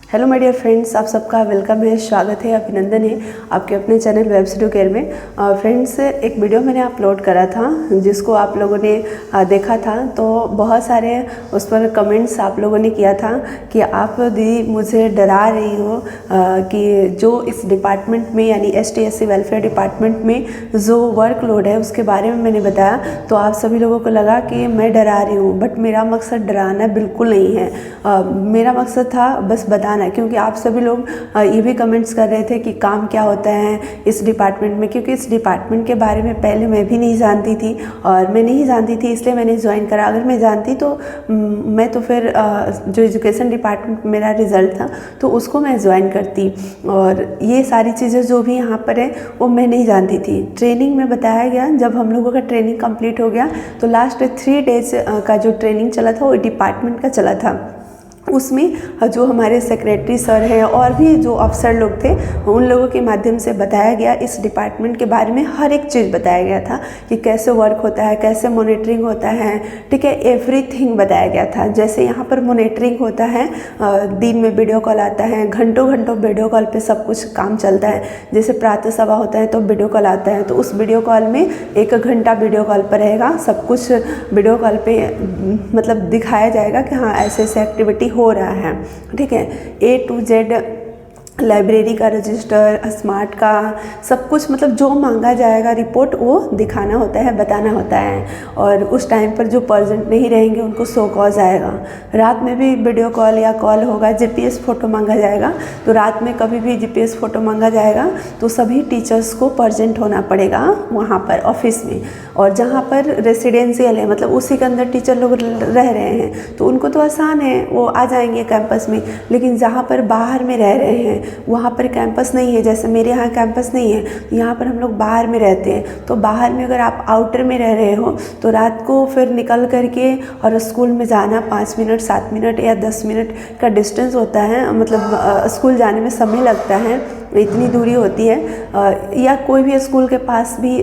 Hello my dear friends, आप सबका welcome है, स्वागत है, अभिनंदन है आपके अपने चैनल वेब स्टूडियो केयर में। फ्रेंड्स, एक वीडियो मैंने अपलोड करा था जिसको आप लोगों ने देखा था, तो बहुत सारे उस पर कमेंट्स आप लोगों ने किया था कि आप दीदी मुझे डरा रही हो कि जो इस डिपार्टमेंट में यानी ST/SC वेलफेयर डिपार्टमेंट में जो वर्कलोड है उसके बारे में मैंने बताया, तो आप सभी लोगों को लगा कि मैं डरा रही हूँ। बट मेरा मकसद डराना बिल्कुल नहीं है। मेरा मकसद था बस बताना, क्योंकि आप सभी लोग ये भी कमेंट्स कर रहे थे कि काम क्या होता है इस डिपार्टमेंट में, क्योंकि इस डिपार्टमेंट के बारे में पहले मैं भी नहीं जानती थी और मैं नहीं जानती थी इसलिए मैंने ज्वाइन करा। अगर मैं जानती तो मैं तो फिर जो एजुकेशन डिपार्टमेंट मेरा रिज़ल्ट था तो उसको मैं ज्वाइन करती। और ये सारी चीज़ें जो भी यहाँ पर है वो मैं नहीं जानती थी। ट्रेनिंग में बताया गया, जब हम लोगों का ट्रेनिंग कंप्लीट हो गया तो लास्ट 3 डेज का जो ट्रेनिंग चला था वो डिपार्टमेंट का चला था। उसमें जो हमारे सेक्रेटरी सर हैं और भी जो अफसर लोग थे उन लोगों के माध्यम से बताया गया, इस डिपार्टमेंट के बारे में हर एक चीज़ बताया गया था कि कैसे वर्क होता है, कैसे मॉनिटरिंग होता है, ठीक है, एवरीथिंग बताया गया था। जैसे यहाँ पर मॉनिटरिंग होता है, दिन में वीडियो कॉल आता है, घंटों घंटों वीडियो कॉल पे सब कुछ काम चलता है। जैसे प्रातः सभा होता है तो वीडियो कॉल आता है, तो उस वीडियो कॉल में 1 घंटा वीडियो कॉल पर रहेगा, सब कुछ वीडियो कॉल पे मतलब दिखाया जाएगा कि हाँ ऐसे ऐसे एक्टिविटी हो रहा है, ठीक है। A to Z लाइब्रेरी का रजिस्टर, स्मार्ट का सब कुछ, मतलब जो मांगा जाएगा रिपोर्ट वो दिखाना होता है, बताना होता है। और उस टाइम पर जो प्रेजेंट नहीं रहेंगे उनको शो कॉज आएगा। रात में भी वीडियो कॉल या कॉल होगा, GPS फ़ोटो मांगा जाएगा, तो रात में कभी भी GPS फ़ोटो मांगा जाएगा तो सभी टीचर्स को प्रेजेंट होना पड़ेगा वहाँ पर ऑफिस में। और जहाँ पर रेसिडेंशियल है, मतलब उसी के अंदर टीचर लोग रह रहे हैं तो उनको तो आसान है, वो आ जाएंगे कैंपस में। लेकिन जहाँ पर बाहर में रह रहे हैं वहाँ पर कैंपस नहीं है, जैसे मेरे यहाँ कैंपस नहीं है, यहाँ पर हम लोग बाहर में रहते हैं। तो बाहर में अगर आप आउटर में रह रहे हो तो रात को फिर निकल करके और स्कूल में जाना 5 मिनट 7 मिनट या 10 मिनट का डिस्टेंस होता है, मतलब स्कूल जाने में समय लगता है, इतनी दूरी होती है। या कोई भी स्कूल के पास भी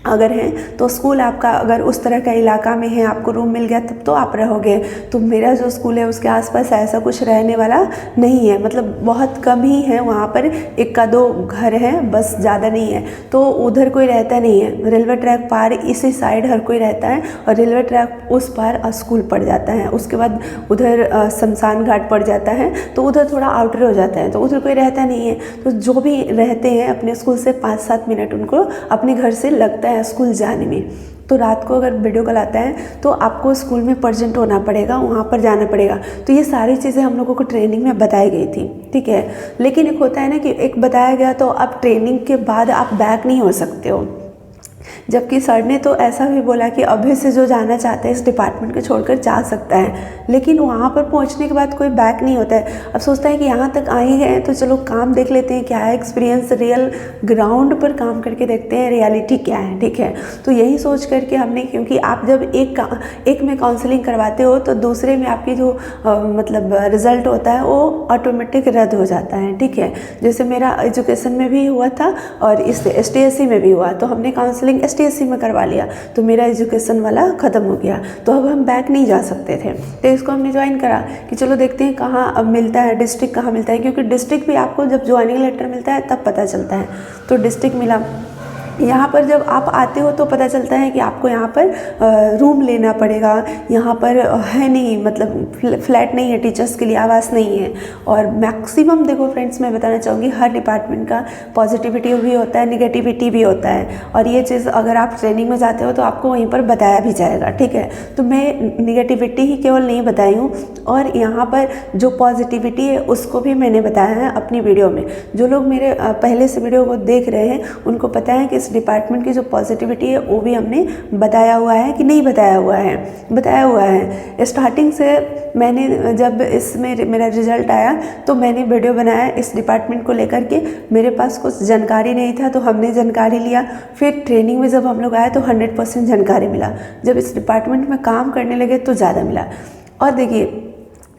अगर है तो स्कूल आपका अगर उस तरह का इलाका में है, आपको रूम मिल गया तब तो आप रहोगे। तो मेरा जो स्कूल है उसके आसपास ऐसा कुछ रहने वाला नहीं है, मतलब बहुत कम ही है, वहाँ पर 1-2 घर हैं बस, ज़्यादा नहीं है। तो उधर कोई रहता नहीं है। रेलवे ट्रैक पार इसी साइड हर कोई रहता है और रेलवे ट्रैक उस पार स्कूल पड़ जाता है। उसके बाद उधर शमशान घाट पड़ जाता है, तो उधर थोड़ा आउटर हो जाता है, तो उधर कोई रहता नहीं है। तो जो भी रहते हैं अपने स्कूल से 5-7 मिनट उनको अपने घर से लगता है स्कूल जाने में। तो रात को अगर वीडियो कॉल आता है तो आपको स्कूल में प्रेजेंट होना पड़ेगा, वहाँ पर जाना पड़ेगा। तो ये सारी चीज़ें हम लोगों को ट्रेनिंग में बताई गई थी, ठीक है। लेकिन एक होता है ना कि एक बताया गया तो अब ट्रेनिंग के बाद आप बैक नहीं हो सकते हो। जबकि सर ने तो ऐसा भी बोला कि अभी से जो जाना चाहता है इस डिपार्टमेंट को छोड़कर जा सकता है, लेकिन वहाँ पर पहुँचने के बाद कोई बैक नहीं होता है। अब सोचता है कि यहाँ तक आ ही गए तो चलो काम देख लेते हैं, क्या है एक्सपीरियंस, रियल ग्राउंड पर काम करके देखते हैं रियलिटी क्या है, ठीक है। तो यही सोच करके हमने, क्योंकि आप जब एक में काउंसलिंग करवाते हो तो दूसरे में आपकी जो मतलब रिज़ल्ट होता है वो ऑटोमेटिक रद्द हो जाता है, ठीक है। जैसे मेरा एजुकेशन में भी हुआ था और इस ST/SC में भी हुआ, तो हमने काउंसलिंग ST/SC में करवा लिया तो मेरा एजुकेशन वाला ख़त्म हो गया, तो अब हम बैक नहीं जा सकते थे। तो इसको हमने ज्वाइन करा कि चलो देखते हैं कहाँ अब मिलता है, डिस्ट्रिक्ट कहाँ मिलता है, क्योंकि डिस्ट्रिक्ट भी आपको जब ज्वाइनिंग लेटर मिलता है तब पता चलता है। तो डिस्ट्रिक्ट मिला। यहाँ पर जब आप आते हो तो पता चलता है कि आपको यहाँ पर रूम लेना पड़ेगा, यहाँ पर है नहीं, मतलब फ्लैट नहीं है, टीचर्स के लिए आवास नहीं है। और मैक्सिमम देखो फ्रेंड्स, मैं बताना चाहूँगी हर डिपार्टमेंट का पॉजिटिविटी भी होता है, निगेटिविटी भी होता है, और ये चीज़ अगर आप ट्रेनिंग में जाते हो तो आपको वहीं पर बताया भी जाएगा, ठीक है। तो मैं निगेटिविटी ही केवल नहीं बताई हूँ, और यहाँ पर जो पॉजिटिविटी है उसको भी मैंने बताया है अपनी वीडियो में। जो लोग मेरे पहले से वीडियो को देख रहे हैं उनको पता है कि डिपार्टमेंट की जो पॉजिटिविटी है वो भी हमने बताया हुआ है कि नहीं बताया हुआ है, बताया हुआ है। स्टार्टिंग से मैंने जब इसमें मेरा रिजल्ट आया तो मैंने वीडियो बनाया इस डिपार्टमेंट को लेकर के। मेरे पास कुछ जानकारी नहीं था तो हमने जानकारी लिया, फिर ट्रेनिंग में जब हम लोग आए तो 100% जानकारी मिला, जब इस डिपार्टमेंट में काम करने लगे तो ज़्यादा मिला। और देखिए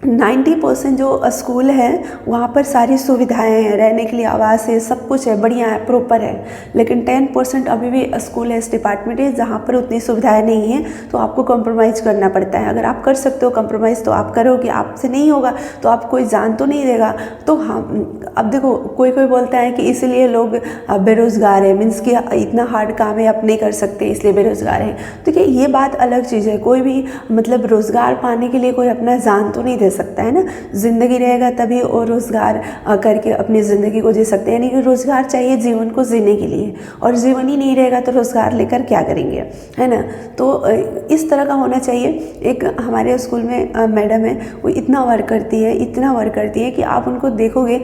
90% जो स्कूल है वहाँ पर सारी सुविधाएं हैं, रहने के लिए आवास है, सब कुछ है, बढ़िया है, प्रॉपर है। लेकिन 10% अभी भी स्कूल है, इस डिपार्टमेंट है जहाँ पर उतनी सुविधाएं नहीं हैं, तो आपको कॉम्प्रोमाइज़ करना पड़ता है। अगर आप कर सकते हो कॉम्प्रोमाइज़ तो आप करोगे, आपसे नहीं होगा तो आप कोई जान तो नहीं देगा। तो हम अब देखो कोई कोई बोलता है कि इसलिए लोग बेरोज़गार है, मीन्स कि इतना हार्ड काम है आप नहीं कर सकते इसलिए बेरोज़गार है। तो क्या ये बात अलग चीज़ है। कोई भी मतलब रोज़गार पाने के लिए कोई अपना जान तो नहीं दे सकता है ना। ज़िंदगी रहेगा तभी और रोज़गार करके अपनी ज़िंदगी को जी सकते हैं। यानी कि रोज़गार चाहिए जीवन को जीने के लिए, और जीवन ही नहीं रहेगा तो रोज़गार लेकर क्या करेंगे, है ना। तो इस तरह का होना चाहिए। एक हमारे स्कूल में मैडम है, वो इतना वर्क करती है, इतना वर्क करती है कि आप उनको देखोगे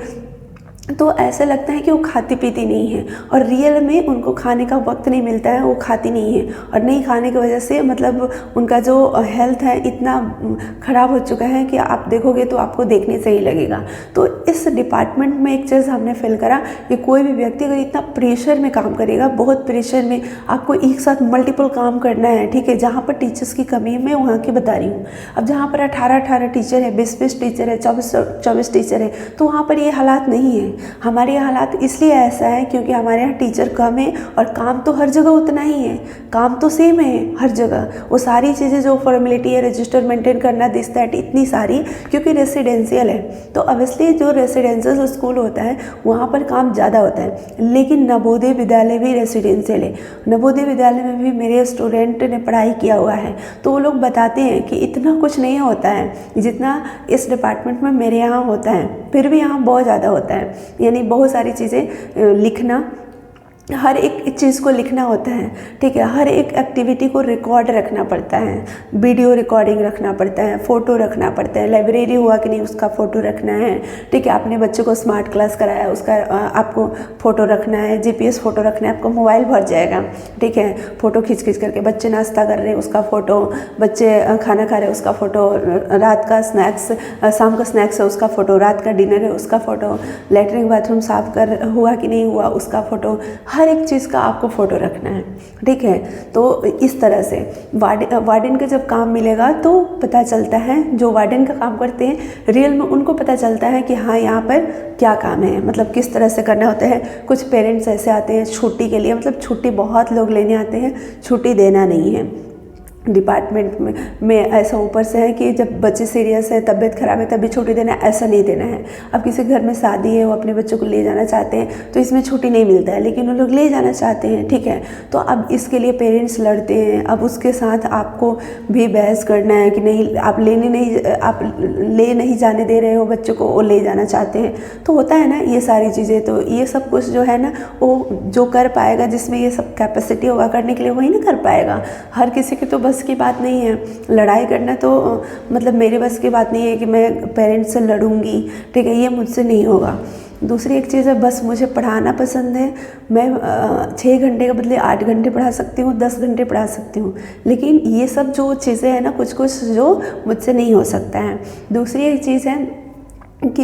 तो ऐसा लगता है कि वो खाती पीती नहीं है, और रियल में उनको खाने का वक्त नहीं मिलता है, वो खाती नहीं है। और नहीं खाने की वजह से मतलब उनका जो हेल्थ है इतना ख़राब हो चुका है कि आप देखोगे तो आपको देखने से ही लगेगा। तो इस डिपार्टमेंट में एक चीज़ हमने फील करा कि कोई भी व्यक्ति अगर इतना प्रेशर में काम करेगा, बहुत प्रेशर में आपको एक साथ मल्टीपल काम करना है, ठीक है। जहाँ पर टीचर्स की कमी है, मैं वहाँ की बता रही हूँ। अब जहाँ पर 18 टीचर है, 20 टीचर है, 24 टीचर है, तो वहाँ पर ये हालात नहीं है। हमारे यहाँ हालात इसलिए ऐसा है क्योंकि हमारे यहाँ टीचर कम है, और काम तो हर जगह उतना ही है, काम तो सेम है हर जगह। वो सारी चीज़ें जो फॉर्मेलिटी है, रजिस्टर मेंटेन करना, दिस दैट, इतनी सारी, क्योंकि रेसिडेंशियल है तो ऑब्वियसली जो रेसिडेंशियल स्कूल होता है वहाँ पर काम ज़्यादा होता है। लेकिन नवोदय विद्यालय भी रेसिडेंशियल है। नवोदय विद्यालय में भी मेरे स्टूडेंट ने पढ़ाई किया हुआ है, तो वो लोग बताते हैं कि इतना कुछ नहीं होता है जितना इस डिपार्टमेंट में मेरे यहाँ होता है। फिर भी यहाँ बहुत ज़्यादा होता है। यानी बहुत सारी चीज़ें लिखना, हर एक चीज़ को लिखना होता है, ठीक है। हर एक एक्टिविटी को रिकॉर्ड रखना पड़ता है, वीडियो रिकॉर्डिंग रखना पड़ता है, फ़ोटो रखना पड़ता है। लाइब्रेरी हुआ कि नहीं उसका फ़ोटो रखना है, ठीक है। आपने बच्चे को स्मार्ट क्लास कराया उसका आपको फ़ोटो रखना है, GPS फ़ोटो रखना है, आपको मोबाइल भर जाएगा, ठीक है। फ़ोटो खींच करके बच्चे नाश्ता कर रहे हैं उसका फ़ोटो, बच्चे खाना खा रहे हैं उसका फ़ोटो, रात का स्नैक्स, शाम का स्नैक्स है उसका फ़ोटो, रात का डिनर है उसका फ़ोटो, लेटरिन बाथरूम साफ कर हुआ कि नहीं हुआ उसका फ़ोटो, हर एक चीज़ का आपको फ़ोटो रखना है, ठीक है। तो इस तरह से वार्डन का जब काम मिलेगा तो पता चलता है, जो वार्डन का काम करते हैं रियल में उनको पता चलता है कि हाँ यहाँ पर क्या काम है, मतलब किस तरह से करना होता है। कुछ पेरेंट्स ऐसे आते हैं छुट्टी के लिए, मतलब छुट्टी बहुत लोग लेने आते हैं, छुट्टी देना नहीं है। डिपार्टमेंट में ऐसा ऊपर से है कि जब बच्चे सीरियस है, तबीयत ख़राब है, तभी छुट्टी देना है, ऐसा नहीं देना है। अब किसी घर में शादी है, वो अपने बच्चों को ले जाना चाहते हैं तो इसमें छुट्टी नहीं मिलता है, लेकिन वो लोग ले जाना चाहते हैं, ठीक है। तो अब इसके लिए पेरेंट्स लड़ते हैं। अब उसके साथ आपको भी बहस करना है कि नहीं आप ले नहीं जाने दे रहे हो बच्चों को, वो ले जाना चाहते हैं। तो होता है ना ये सारी चीज़ें। तो ये सब कुछ जो है ना, वो जो कर पाएगा, जिसमें ये सब कैपेसिटी होगा करने के लिए, वही ना कर पाएगा। हर किसी की तो बस की बात नहीं है लड़ाई करना। तो मतलब मेरे बस की बात नहीं है कि मैं पेरेंट्स से लड़ूंगी, ठीक है, ये मुझसे नहीं होगा। दूसरी एक चीज़ है, बस मुझे पढ़ाना पसंद है। मैं 6 घंटे के बदले 8 घंटे पढ़ा सकती हूँ, 10 घंटे पढ़ा सकती हूँ। लेकिन ये सब जो चीज़ें हैं ना, कुछ जो मुझसे नहीं हो सकता है। दूसरी एक चीज़ है कि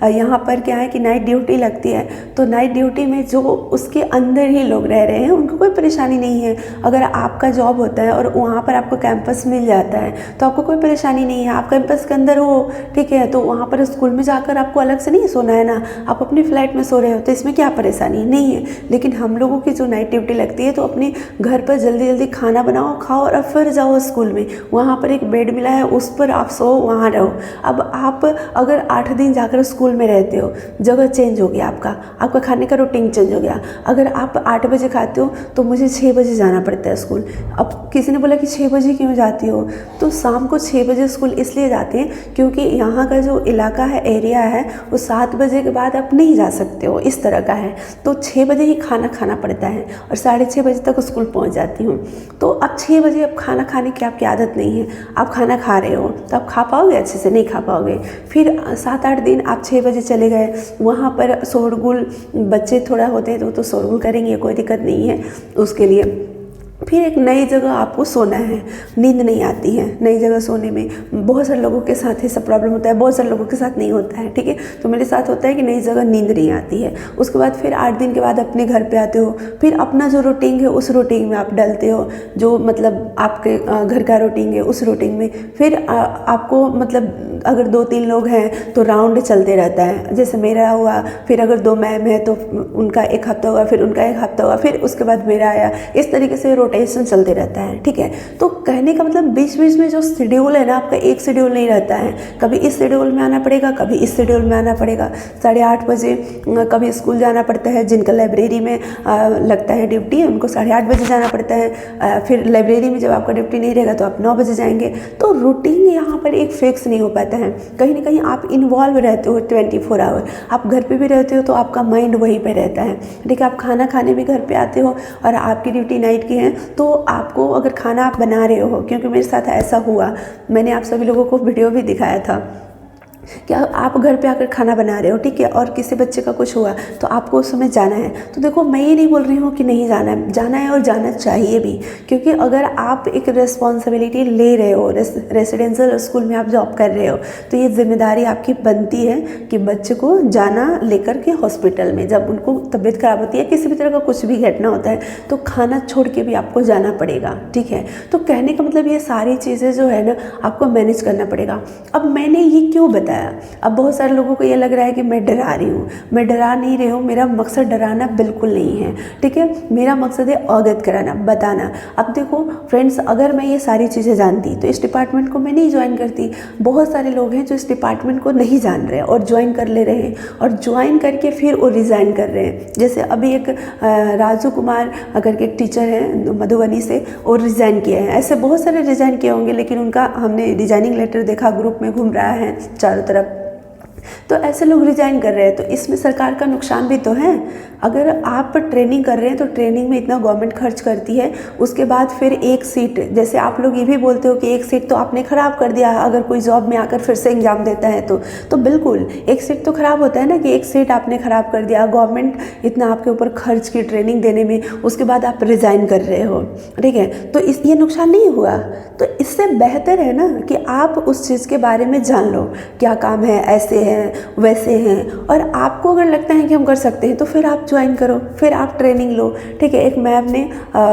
यहाँ पर क्या है कि नाइट ड्यूटी लगती है, तो नाइट ड्यूटी में जो उसके अंदर ही लोग रह रहे हैं उनको कोई परेशानी नहीं है। अगर आपका जॉब होता है और वहाँ पर आपको कैंपस मिल जाता है तो आपको कोई परेशानी नहीं है, आप कैंपस के अंदर हो, ठीक है। तो वहाँ पर स्कूल में जाकर आपको अलग से नहीं सोना है ना, आप अपनी फ्लाइट में सो रहे हो, तो इसमें क्या परेशानी नहीं है। लेकिन हम लोगों की जो नाइट ड्यूटी लगती है तो अपने घर पर जल्दी जल्दी खाना बनाओ, खाओ और फिर जाओ स्कूल में। वहाँ पर एक बेड मिला है, उस पर आप सो, वहाँ रहो। अब आप अगर 8 दिन जाकर स्कूल में रहते हो, जगह चेंज हो गया, आपका खाने का रूटीन चेंज हो गया। अगर आप 8 बजे खाते हो तो मुझे 6 बजे जाना पड़ता है स्कूल। अब किसी ने बोला कि 6 बजे क्यों जाती हो, तो शाम को 6 बजे स्कूल इसलिए जाते हैं क्योंकि यहाँ का जो इलाका है, एरिया है, वो 7 बजे के बाद आप नहीं जा सकते हो, इस तरह का है। तो 6 बजे ही खाना खाना पड़ता है और 6:30 बजे तक स्कूल पहुँच जाती हूँ। तो अब 6 बजे अब खाना खाने की आपकी आदत नहीं है, आप खाना खा रहे हो तो आप खा पाओगे, अच्छे से नहीं खा पाओगे। फिर 7-8 दिन आप 6 बजे चले गए, वहाँ पर शोरगुल, बच्चे थोड़ा होते हैं तो शोरगुल करेंगे, कोई दिक्कत नहीं है उसके लिए। फिर एक नई जगह आपको सोना है, नींद नहीं आती है नई जगह सोने में। बहुत सारे लोगों के साथ ऐसा प्रॉब्लम होता है, बहुत सारे लोगों के साथ नहीं होता है, ठीक है। तो मेरे साथ होता है कि नई जगह नींद नहीं आती है। उसके बाद फिर 8 दिन के बाद अपने घर पे आते हो, फिर अपना जो रूटीन है उस रूटीन में आप डलते हो, जो मतलब आपके घर का रूटीन है उस रूटीन में। फिर आपको मतलब अगर 2-3 लोग हैं तो राउंड चलते रहता है, जैसे मेरा हुआ, फिर अगर 2 मैम है तो उनका 1 हफ्ता हुआ, फिर उनका 1 हफ्ता हुआ, फिर उसके बाद मेरा आया। इस तरीके से रोटेशन चलते रहता है, ठीक है। तो कहने का मतलब बीच बीच में जो शेड्यूल है ना, आपका एक शेड्यूल नहीं रहता है। कभी इस शेड्यूल में आना पड़ेगा, कभी इस शेड्यूल में आना पड़ेगा। 8:30 बजे कभी स्कूल जाना पड़ता है, जिनका लाइब्रेरी में लगता है ड्यूटी, उनको 8:30 बजे जाना पड़ता है। फिर लाइब्रेरी में जब आपका ड्यूटी नहीं रहेगा तो आप 9 बजे जाएंगे। तो रूटीन यहाँ पर एक फिक्स नहीं हो पाता है। कहीं ना कहीं आप इन्वॉल्व रहते हो 24 आवर। आप घर पे भी रहते हो तो आपका माइंड वहीं पे रहता है, ठीक है। आप खाना खाने भी घर पे आते हो और आपकी ड्यूटी नाइट की है, तो आपको अगर खाना आप बना रहे हो, क्योंकि मेरे साथ ऐसा हुआ, मैंने आप सभी लोगों को वीडियो भी दिखाया था कि आप घर पे आकर खाना बना रहे हो, ठीक है, और किसी बच्चे का कुछ हुआ तो आपको उस समय जाना है। तो देखो, मैं ये नहीं बोल रही हूँ कि नहीं जाना है, जाना है और जाना चाहिए भी, क्योंकि अगर आप एक रिस्पॉन्सिबिलिटी ले रहे हो, रेसिडेंशियल स्कूल में आप जॉब कर रहे हो, तो ये जिम्मेदारी आपकी बनती है कि बच्चे को जाना लेकर के हॉस्पिटल में, जब उनको तबीयत खराब होती है, किसी भी तरह का कुछ भी घटना होता है, तो खाना छोड़ के भी आपको जाना पड़ेगा, ठीक है। तो कहने का मतलब ये सारी चीज़ें जो है ना, आपको मैनेज करना पड़ेगा। अब मैंने ये क्यों बताया? अब बहुत सारे लोगों को ये लग रहा है कि मैं डरा रही हूँ। मैं डरा नहीं रही हूँ, मेरा मकसद डराना बिल्कुल नहीं है, ठीक है। मेरा मकसद है अवगत कराना, बताना। अब देखो फ्रेंड्स, अगर मैं ये सारी चीज़ें जानती तो इस डिपार्टमेंट को मैं नहीं ज्वाइन करती। बहुत सारे लोग हैं जो इस डिपार्टमेंट को नहीं जान रहे हैं और ज्वाइन कर ले रहे हैं, और ज्वाइन करके फिर वो रिज़ाइन कर रहे हैं। जैसे अभी एक राजू कुमार अगर के एक टीचर हैं मधुबनी से, और रिज़ाइन किए हैं। ऐसे बहुत सारे रिज़ाइन किए होंगे, लेकिन उनका हमने रिज़ाइनिंग लेटर देखा, ग्रुप में घूम रहा है चारों तरफ। तो ऐसे लोग रिजाइन कर रहे हैं, तो इसमें सरकार का नुकसान भी तो है। अगर आप ट्रेनिंग कर रहे हैं तो ट्रेनिंग में इतना गवर्नमेंट खर्च करती है, उसके बाद फिर एक सीट, जैसे आप लोग ये भी बोलते हो कि एक सीट तो आपने ख़राब कर दिया अगर कोई जॉब में आकर फिर से एग्ज़ाम देता है तो बिल्कुल एक सीट तो ख़राब होता है ना, कि एक सीट आपने ख़राब कर दिया। गवर्नमेंट इतना आपके ऊपर खर्च की ट्रेनिंग देने में, उसके बाद आप रिज़ाइन कर रहे हो, ठीक है। तो ये नुकसान नहीं हुआ। तो इससे बेहतर है ना कि आप उस चीज़ के बारे में जान लो, क्या काम है, ऐसे है वैसे हैं, और आपको अगर लगता है कि हम कर सकते हैं तो फिर आप ज्वाइन करो, फिर आप ट्रेनिंग लो, ठीक है। एक मैम ने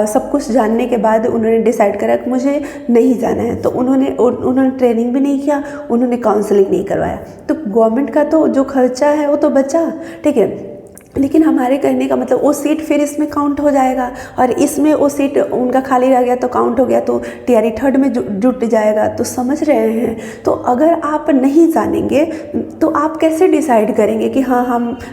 सब कुछ जानने के बाद उन्होंने डिसाइड करा कि मुझे नहीं जाना है, तो उन्होंने ट्रेनिंग भी नहीं किया, उन्होंने काउंसलिंग नहीं करवाया। तो गवर्नमेंट का तो जो खर्चा है वो तो बचा, ठीक है। लेकिन हमारे कहने का मतलब वो सीट फिर इसमें काउंट हो जाएगा, और इसमें वो सीट उनका खाली रह गया तो काउंट हो गया, तो TRE 3rd में जुट जाएगा। तो समझ रहे हैं? तो अगर आप नहीं जानेंगे तो आप कैसे डिसाइड करेंगे कि हाँ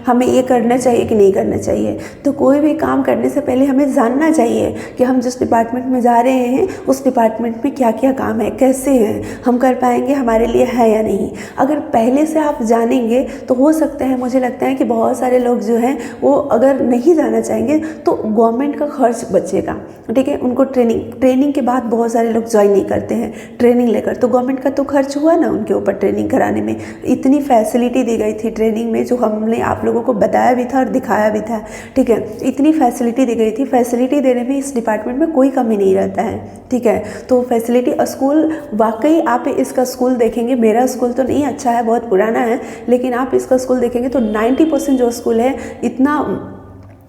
हमें ये करना चाहिए कि नहीं करना चाहिए? तो कोई भी काम करने से पहले हमें जानना चाहिए कि हम जिस डिपार्टमेंट में जा रहे हैं उस डिपार्टमेंट में क्या क्या काम है, कैसे हैं, हम कर पाएंगे, हमारे लिए है या नहीं। अगर पहले से आप जानेंगे तो हो सकता है, मुझे लगता है कि बहुत सारे लोग जो है वो अगर नहीं जाना चाहेंगे तो गवर्नमेंट का खर्च बचेगा, ठीक है। उनको ट्रेनिंग के बाद बहुत सारे लोग ज्वाइन नहीं करते हैं ट्रेनिंग लेकर, तो गवर्नमेंट का तो खर्च हुआ ना उनके ऊपर ट्रेनिंग कराने में। इतनी फैसिलिटी दी गई थी ट्रेनिंग में, जो हमने आप लोगों को बताया भी था और दिखाया भी था, ठीक है। इतनी फैसिलिटी दी गई थी, फैसिलिटी देने में इस डिपार्टमेंट में कोई कमी नहीं रहता है, ठीक है। तो फैसिलिटी स्कूल, वाकई आप इसका स्कूल देखेंगे, मेरा स्कूल तो नहीं अच्छा है, बहुत पुराना है, लेकिन आप इसका स्कूल देखेंगे तो 90% जो स्कूल है इतना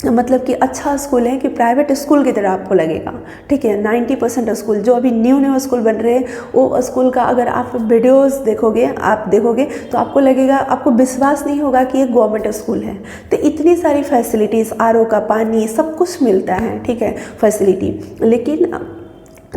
मतलब कि अच्छा स्कूल है कि प्राइवेट स्कूल की तरह आपको लगेगा, ठीक है। 90% स्कूल जो अभी न्यू स्कूल बन रहे हैं, वो स्कूल का अगर आप वीडियोस देखोगे तो आपको लगेगा, आपको विश्वास नहीं होगा कि ये गवर्नमेंट स्कूल है। तो इतनी सारी फैसिलिटीज़, RO का पानी, सब कुछ मिलता है, ठीक है, फैसिलिटी। लेकिन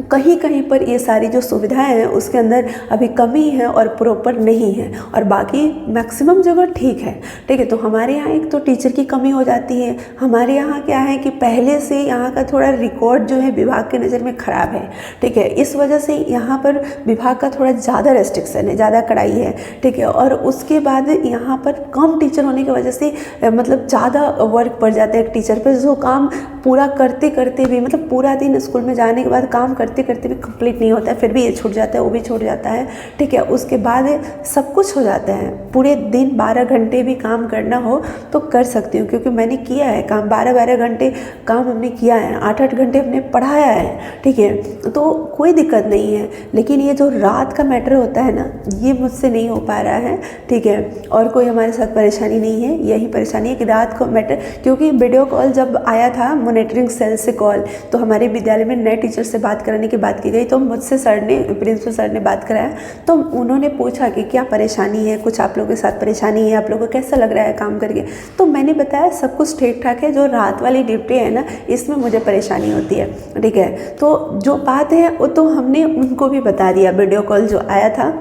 कहीं कहीं पर ये सारी जो सुविधाएं हैं उसके अंदर अभी कमी है और प्रॉपर नहीं है, और बाकी मैक्सिमम जगह ठीक है, ठीक है। तो हमारे यहाँ एक तो टीचर की कमी हो जाती है। हमारे यहाँ क्या है कि पहले से यहाँ का थोड़ा रिकॉर्ड जो है विभाग के नज़र में ख़राब है, ठीक है। इस वजह से यहाँ पर विभाग का थोड़ा ज़्यादा रेस्ट्रिक्शन है, ज़्यादा कड़ाई है, ठीक है। और उसके बाद यहाँ पर कम टीचर होने की वजह से मतलब ज़्यादा वर्क पड़ जाता है एक टीचर पर, जो काम पूरा करते करते भी, मतलब पूरा दिन स्कूल में जाने के बाद काम करते करते भी कंप्लीट नहीं होता है, फिर भी ये छूट जाता है, वो भी छूट जाता है, ठीक है। उसके बाद सब कुछ हो जाता है। पूरे दिन 12 घंटे भी काम करना हो तो कर सकती हूँ, क्योंकि मैंने किया है काम, 12-12 घंटे काम हमने किया है, 8-8 घंटे हमने पढ़ाया है, ठीक है, तो कोई दिक्कत नहीं है। लेकिन ये जो रात का मैटर होता है ना, ये मुझसे नहीं हो पा रहा है, ठीक है। और कोई हमारे साथ परेशानी नहीं है, यही परेशानी है कि रात को मैटर, क्योंकि वीडियो कॉल जब आया था मॉनिटरिंग सेल से कॉल, तो हमारे विद्यालय में नए टीचर से बात कराने की बात की गई, तो मुझसे सर ने, प्रिंसिपल सर ने बात कराया, तो उन्होंने पूछा कि क्या परेशानी है, कुछ आप लोगों के साथ परेशानी है, आप लोगों को कैसा लग रहा है काम करके। तो मैंने बताया सब कुछ ठीक ठाक है, जो रात वाली ड्यूटी है ना, इसमें मुझे परेशानी होती है, ठीक है। तो जो बात है वो तो हमने उनको भी बता दिया, वीडियो कॉल जो आया था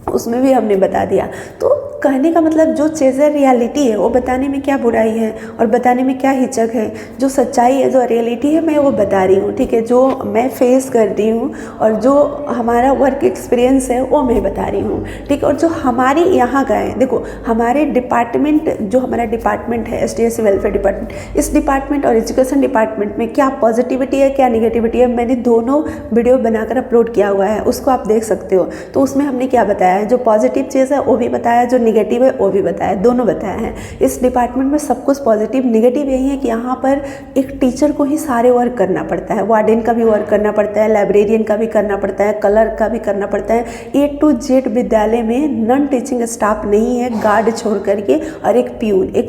उसमें भी हमने बता दिया। तो कहने का मतलब जो चीज़ें रियलिटी है वो बताने में क्या बुराई है और बताने में क्या हिचक है। जो सच्चाई है, जो रियलिटी है, मैं वो बता रही हूँ, ठीक है। जो मैं फेस कर रही हूँ और जो हमारा वर्क एक्सपीरियंस है वो मैं बता रही हूँ, ठीक है। और जो हमारे यहाँ का है, देखो हमारे डिपार्टमेंट, जो हमारा डिपार्टमेंट है STSC वेलफेयर डिपार्टमेंट, इस डिपार्टमेंट और एजुकेशन डिपार्टमेंट में क्या पॉजिटिविटी है, क्या निगेटिविटी है, मैंने दोनों वीडियो बनाकर अपलोड किया हुआ है, उसको आप देख सकते हो। तो उसमें हमने क्या बताया है, जो पॉजिटिव चीज़ है वो भी बताया, जो निगेटिव है वो भी बताया, दोनों बताया है। इस डिपार्टमेंट में सब कुछ पॉजिटिव, निगेटिव यही है कि यहाँ पर एक टीचर को ही सारे वर्क करना पड़ता है, वार्डन का भी वर्क करना पड़ता है, लाइब्रेरियन का भी करना पड़ता है, कलर का भी करना पड़ता है। A to Z विद्यालय में नॉन टीचिंग स्टाफ नहीं है, गार्ड छोड़ करके, और एक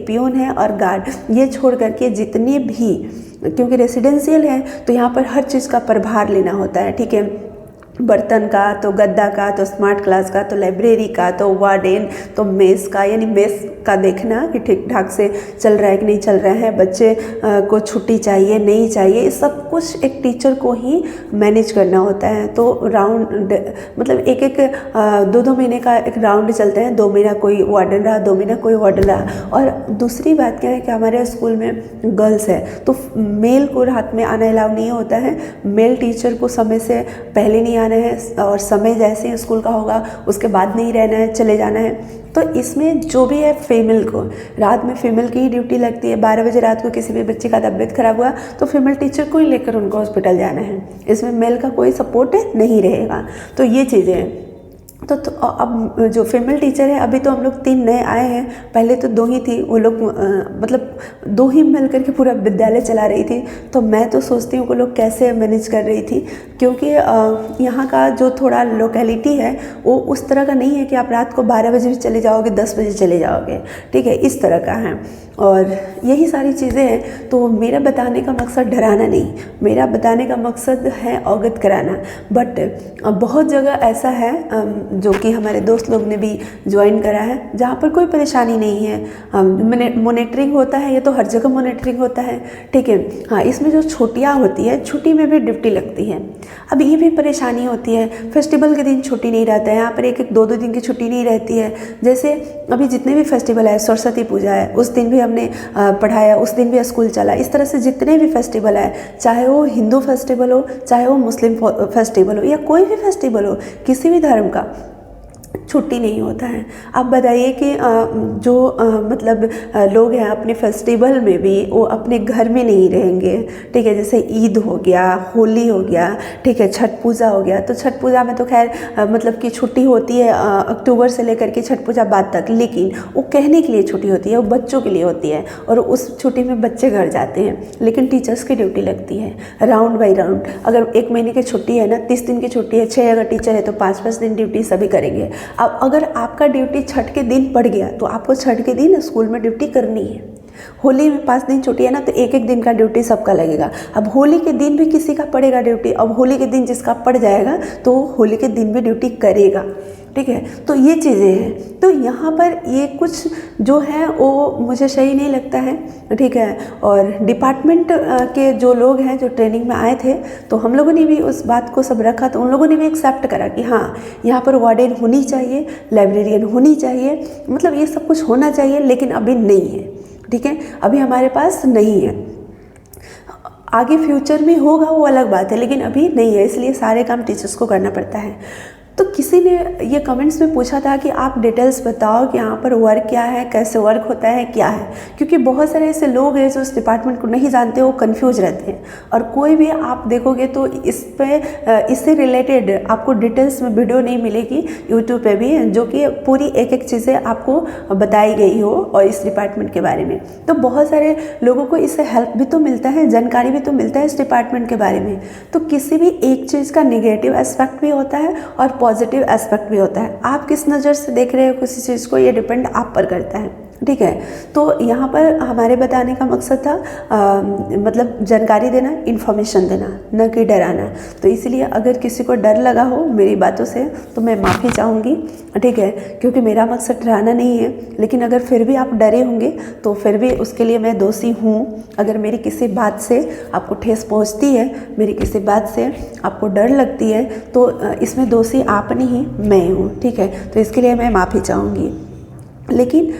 प्यून है और गार्ड, ये छोड़ करके जितने भी, क्योंकि रेसिडेंशियल है तो यहाँ पर हर चीज़ का प्रभार लेना होता है, ठीक है। बर्तन का, तो गद्दा का, तो स्मार्ट क्लास का, तो लाइब्रेरी का, तो वार्डन, तो मेस का, यानी मेस का देखना कि ठीक ठाक से चल रहा है कि नहीं चल रहा है, बच्चे को छुट्टी चाहिए नहीं चाहिए, ये सब कुछ एक टीचर को ही मैनेज करना होता है। तो राउंड, मतलब एक 2-2 महीने का एक राउंड चलते हैं, 2 महीना कोई वार्डन रहा, 2 महीना कोई वार्डन रहा। और दूसरी बात क्या है कि हमारे स्कूल में गर्ल्स है, तो मेल को रात में आना अलाउ नहीं होता है, मेल टीचर को समय से पहले नहीं है, और समय जैसे ही स्कूल का होगा उसके बाद नहीं रहना है, चले जाना है। तो इसमें जो भी है, फीमेल को रात में फीमेल की ही ड्यूटी लगती है। 12 बजे रात को किसी भी बच्चे का तबीयत खराब हुआ तो फीमेल टीचर को ही लेकर उनको हॉस्पिटल जाना है, इसमें मेल का कोई सपोर्ट नहीं रहेगा। तो ये चीज़ें हैं। तो अब जो फीमेल टीचर है, अभी तो हम लोग 3 नए आए हैं, पहले तो 2 ही थी, वो लोग मतलब 2 ही मिल करके पूरा विद्यालय चला रही थी। तो मैं तो सोचती हूँ वो लोग कैसे मैनेज कर रही थी, क्योंकि यहाँ का जो थोड़ा लोकेलिटी है वो उस तरह का नहीं है कि आप रात को 12 बजे भी चले जाओगे, 10 बजे चले जाओगे, ठीक है, इस तरह का है। और यही सारी चीज़ें हैं। तो मेरा बताने का मकसद डराना नहीं, मेरा बताने का मकसद है अवगत कराना। बट बहुत जगह ऐसा है जो कि हमारे दोस्त लोग ने भी ज्वाइन करा है, जहाँ पर कोई परेशानी नहीं है। मॉनिटरिंग होता है, ये तो हर जगह मॉनिटरिंग होता है, ठीक है। हाँ, इसमें जो छुट्टियाँ होती है, छुट्टी में भी ड्यूटी लगती है। अब ये भी परेशानी होती है, फेस्टिवल के दिन छुट्टी नहीं रहता है, यहाँ पर 1-1, 2-2 दिन की छुट्टी नहीं रहती है। जैसे अभी जितने भी फेस्टिवल है, सरस्वती पूजा है, उस दिन भी हमने पढ़ाया, उस दिन भी स्कूल चला। इस तरह से जितने भी फेस्टिवल है, चाहे वो हिंदू फेस्टिवल हो, चाहे वो मुस्लिम फेस्टिवल हो, या कोई भी फेस्टिवल हो, किसी भी धर्म का, छुट्टी नहीं होता है। आप बताइए कि जो मतलब लोग हैं अपने फेस्टिवल में भी वो अपने घर में नहीं रहेंगे, ठीक है। जैसे ईद हो गया, होली हो गया, ठीक है, छठ पूजा हो गया। तो छठ पूजा में तो खैर मतलब कि छुट्टी होती है अक्टूबर से लेकर के छठ पूजा बाद तक, लेकिन वो कहने के लिए छुट्टी होती है, वो बच्चों के लिए होती है, और उस छुट्टी में बच्चे घर जाते हैं। लेकिन टीचर्स की ड्यूटी लगती है राउंड बाई राउंड। अगर 1 महीने की छुट्टी है ना, 30 दिन की छुट्टी है, 6 अगर टीचर है तो 5-5 दिन ड्यूटी सभी करेंगे। अब अगर आपका ड्यूटी छठ के दिन पड़ गया तो आपको छठ के दिन स्कूल में ड्यूटी करनी है। होली में 5 दिन छुट्टी है ना, तो 1-1 दिन का ड्यूटी सबका लगेगा। अब होली के दिन भी किसी का पड़ेगा ड्यूटी, अब होली के दिन जिसका पड़ जाएगा तो होली के दिन भी ड्यूटी करेगा, ठीक है। तो ये चीज़ें हैं। तो यहाँ पर ये कुछ जो है वो मुझे सही नहीं लगता है, ठीक है। और डिपार्टमेंट के जो लोग हैं जो ट्रेनिंग में आए थे, तो हम लोगों ने भी उस बात को सब रखा, तो उन लोगों ने भी एक्सेप्ट करा कि हाँ, यहाँ पर वार्डन होनी चाहिए, लाइब्रेरियन होनी चाहिए, मतलब ये सब कुछ होना चाहिए, लेकिन अभी नहीं है, ठीक है, अभी हमारे पास नहीं है। आगे फ्यूचर में होगा वो अलग बात है, लेकिन अभी नहीं है, इसलिए सारे काम टीचर्स को करना पड़ता है। तो किसी ने ये कमेंट्स में पूछा था कि आप डिटेल्स बताओ कि यहाँ पर वर्क क्या है, कैसे वर्क होता है, क्या है, क्योंकि बहुत सारे ऐसे लोग हैं जो इस डिपार्टमेंट को नहीं जानते, वो कंफ्यूज रहते हैं। और कोई भी आप देखोगे तो इससे रिलेटेड आपको डिटेल्स में वीडियो नहीं मिलेगी यूट्यूब पे भी, जो कि पूरी एक एक चीज़ें आपको बताई गई हो और इस डिपार्टमेंट के बारे में। तो बहुत सारे लोगों को इससे हेल्प भी तो मिलता है, जानकारी भी तो मिलता है इस डिपार्टमेंट के बारे में। तो किसी भी एक चीज़ का नेगेटिव एस्पेक्ट भी होता है और पॉजिटिव एस्पेक्ट भी होता है। आप किस नज़र से देख रहे हो किसी चीज़ को, ये डिपेंड आप पर करता है, ठीक है। तो यहाँ पर हमारे बताने का मकसद था मतलब जानकारी देना, इन्फॉर्मेशन देना, न कि डराना। तो इसलिए अगर किसी को डर लगा हो मेरी बातों से तो मैं माफ़ी चाहूँगी, ठीक है, क्योंकि मेरा मकसद डराना नहीं है। लेकिन अगर फिर भी आप डरे होंगे तो फिर भी उसके लिए मैं दोषी हूँ। अगर मेरी किसी बात से आपको ठेस पहुँचती है, मेरी किसी बात से आपको डर लगती है, तो इसमें दोषी आप नहीं, मैं हूँ, ठीक है। तो इसके लिए मैं माफ़ी चाहूँगी। लेकिन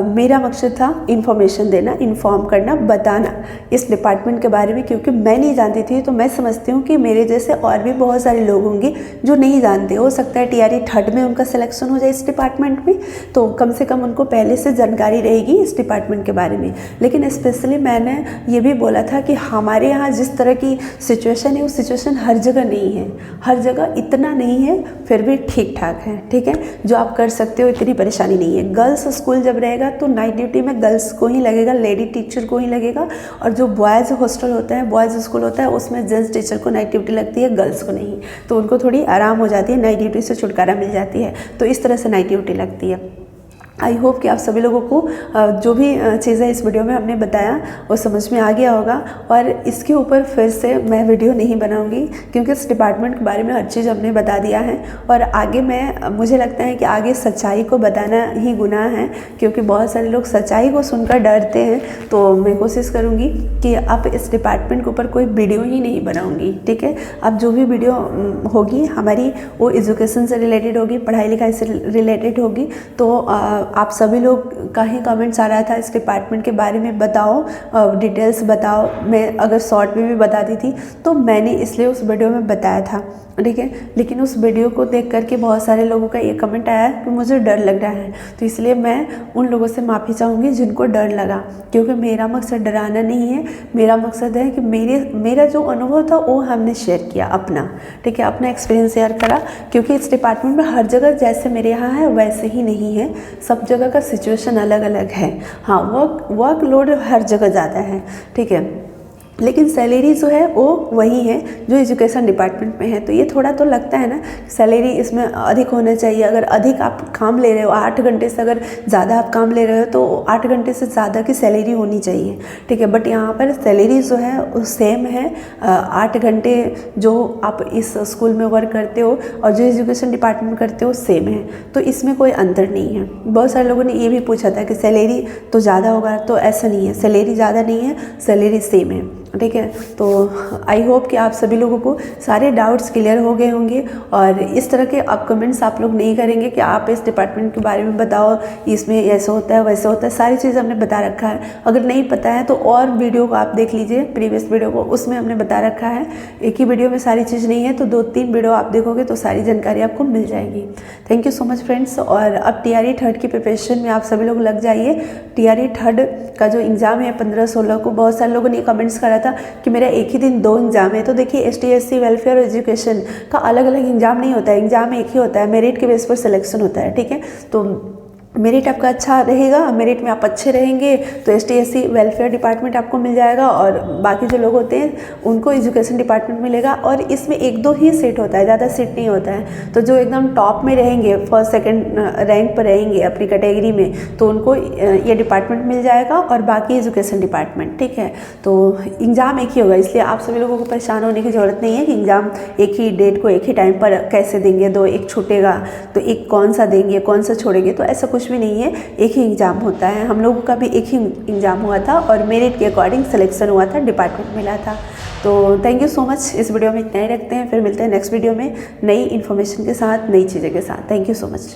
मेरा मकसद था इन्फॉर्मेशन देना, इन्फॉर्म करना, बताना इस डिपार्टमेंट के बारे में, क्योंकि मैं नहीं जानती थी। तो मैं समझती हूँ कि मेरे जैसे और भी बहुत सारे लोग होंगे जो नहीं जानते। हो सकता है TRE 3rd में उनका सिलेक्शन हो जाए इस डिपार्टमेंट में, तो कम से कम उनको पहले से जानकारी रहेगी इस डिपार्टमेंट के बारे में। लेकिन स्पेशली मैंने ये भी बोला था कि हमारे यहाँ जिस तरह की सिचुएशन है, वो सिचुएशन हर जगह नहीं है, हर जगह इतना नहीं है, फिर भी ठीक ठाक है, ठीक है। जो आप कर सकते हो, इतनी परेशानी नहीं है। गर्ल्स स्कूल जब रहेगा तो नाइट ड्यूटी में गर्ल्स को ही लगेगा, लेडी टीचर को ही लगेगा। और जो बॉयज़ हॉस्टल होता है, बॉयज़ स्कूल होता है, उसमें जेंट्स टीचर को नाइट ड्यूटी लगती है, गर्ल्स को नहीं। तो उनको थोड़ी आराम हो जाती है, नाइट ड्यूटी से छुटकारा मिल जाती है। तो इस तरह से नाइट ड्यूटी लगती है। आई होप कि आप सभी लोगों को जो भी चीज़ें इस वीडियो में हमने बताया वो समझ में आ गया होगा। और इसके ऊपर फिर से मैं वीडियो नहीं बनाऊंगी, क्योंकि इस डिपार्टमेंट के बारे में हर चीज़ हमने बता दिया है। और आगे मुझे लगता है कि आगे सच्चाई को बताना ही गुनाह है, क्योंकि बहुत सारे लोग सच्चाई को सुनकर डरते हैं। तो मैं कोशिश करूँगी कि अब इस डिपार्टमेंट के ऊपर कोई वीडियो ही नहीं बनाऊँगी, ठीक है। अब जो भी वीडियो होगी हमारी, वो एजुकेशन से रिलेटेड होगी, पढ़ाई लिखाई से रिलेटेड होगी। तो आप सभी लोग का ही कमेंट्स आ रहा था इस डिपार्टमेंट के बारे में बताओ, डिटेल्स बताओ। मैं अगर शॉर्ट में भी बता दी थी तो मैंने इसलिए उस वीडियो में बताया था, ठीक है। लेकिन उस वीडियो को देख करके बहुत सारे लोगों का ये कमेंट आया कि मुझे डर लग रहा है। तो इसलिए मैं उन लोगों से माफ़ी चाहूँगी जिनको डर लगा, क्योंकि मेरा मकसद डराना नहीं है। मेरा मकसद है कि मेरा जो अनुभव था वो हमने शेयर किया अपना, ठीक है, अपना एक्सपीरियंस शेयर करा। क्योंकि इस डिपार्टमेंट में हर जगह जैसे मेरे यहाँ है वैसे ही नहीं है, सब जगह का सिचुएशन अलग अलग है। हाँ, वर्कलोड हर जगह ज़्यादा है, ठीक है, लेकिन सैलरी जो है वो वही है जो एजुकेशन डिपार्टमेंट में है। तो ये थोड़ा तो लगता है ना, सैलरी इसमें अधिक होना चाहिए। अगर अधिक आप काम ले रहे हो, 8 घंटे से अगर ज़्यादा आप काम ले रहे हो तो 8 घंटे से ज़्यादा की सैलरी होनी चाहिए, ठीक है। बट यहाँ पर सैलरी जो है वो सेम है। 8 घंटे जो आप इस स्कूल में वर्क करते हो और जो एजुकेशन डिपार्टमेंट करते हो सेम है, तो इसमें कोई अंतर नहीं है। बहुत सारे लोगों ने ये भी पूछा था कि सैलरी तो ज़्यादा होगा, तो ऐसा नहीं है, सैलरी ज़्यादा नहीं है, सैलरी सेम है, ठीक है। तो आई होप कि आप सभी लोगों को सारे डाउट्स क्लियर हो गए होंगे। और इस तरह के अब कमेंट्स आप लोग नहीं करेंगे कि आप इस डिपार्टमेंट के बारे में बताओ, इसमें ऐसा होता है वैसे होता है। सारी चीज़ हमने बता रखा है। अगर नहीं पता है तो और वीडियो को आप देख लीजिए, प्रीवियस वीडियो को, उसमें हमने बता रखा है। एक ही वीडियो में सारी चीज़ नहीं है, तो 2-3 वीडियो आप देखोगे तो सारी जानकारी आपको मिल जाएगी। Thank you so much friends. और अब TRE 3rd की प्रिपरेशन में आप सभी लोग लग जाइए। TRE 3rd का जो एग्ज़ाम है 15-16 को, बहुत सारे लोगों ने कमेंट्स करा था कि मेरा एक ही दिन 2 एग्ज़ाम है। तो देखिए, ST/SC वेलफेयर और एजुकेशन का अलग अलग एग्ज़ाम नहीं होता है, एग्ज़ाम एक ही होता है, मेरिट के बेस पर सिलेक्शन होता है, ठीक है। तो मेरिट आपका अच्छा रहेगा, मेरिट में आप अच्छे रहेंगे तो ST/SC वेलफेयर डिपार्टमेंट आपको मिल जाएगा, और बाकी जो लोग होते हैं उनको एजुकेशन डिपार्टमेंट मिलेगा। और इसमें 1-2 ही सीट होता है, ज़्यादा सीट नहीं होता है। तो जो एकदम टॉप में रहेंगे, 1st-2nd रैंक पर रहेंगे अपनी कैटेगरी में, तो उनको ये डिपार्टमेंट मिल जाएगा, और बाकी एजुकेशन डिपार्टमेंट, ठीक है। तो एग्ज़ाम एक ही होगा, इसलिए आप सभी लोगों को परेशान होने की ज़रूरत नहीं है कि एग्ज़ाम एक ही डेट को एक ही टाइम पर कैसे देंगे, 2 एक छूटेगा तो एक कौन सा देंगे, कौन सा छोड़ेंगे। तो ऐसा कुछ भी नहीं है, एक ही एग्ज़ाम होता है। हम लोगों का भी एक ही एग्ज़ाम हुआ था और मेरिट के अकॉर्डिंग सिलेक्शन हुआ था, डिपार्टमेंट मिला था। तो थैंक यू सो मच। इस वीडियो में इतना ही रखते हैं, फिर मिलते हैं नेक्स्ट वीडियो में नई इन्फॉर्मेशन के साथ, नई चीज़ें के साथ। Thank you so much.